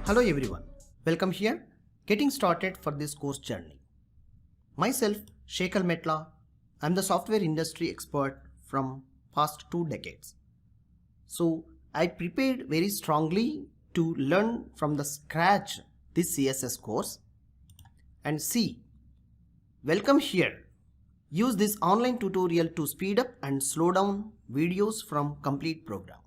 Hello everyone, welcome here. Getting started for this course journey. Myself, Shekhar Metla. I'm the software industry expert from past 2 decades. So I prepared very strongly to learn from the scratch this CSS course. And see, welcome here. Use this online tutorial to speed up and slow down videos from complete program.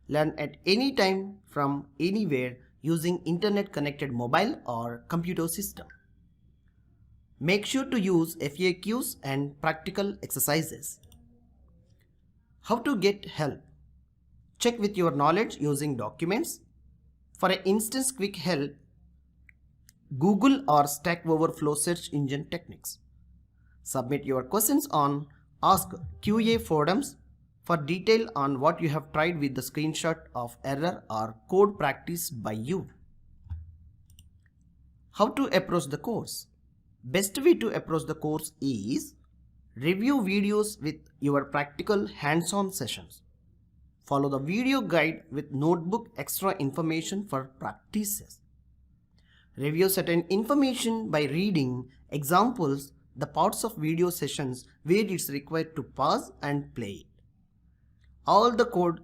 Learn at any time from anywhere using internet connected mobile or computer system. Make sure to use FAQs and practical exercises. How to get help? Check with your knowledge using documents. For an instance quick help, Google or Stack Overflow search engine techniques. Submit your questions on Ask QA forums for detail on what you have tried with the screenshot of error or code practiced by you. How to approach the course? Best way to approach the course is review videos with your practical hands-on sessions. Follow the video guide with notebook extra information for practices. Review certain information by reading examples, the parts of video sessions where it's required to pause and play it. All the code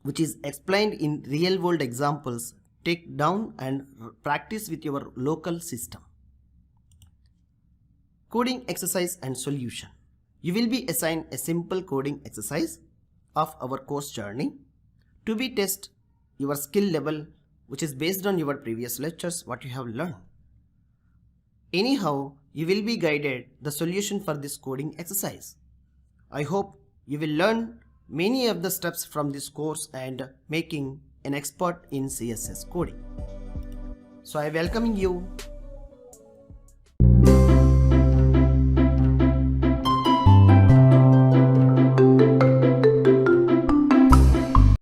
which is explained in real world examples, take down and practice with your local system. Coding exercise and solution. You will be assigned a simple coding exercise of our course journey to be test your skill level, which is based on your previous lectures what you have learned. Anyhow, you will be guided the solution for this coding exercise. I hope you will learn many of the steps from this course and making an expert in CSS coding. So I welcome you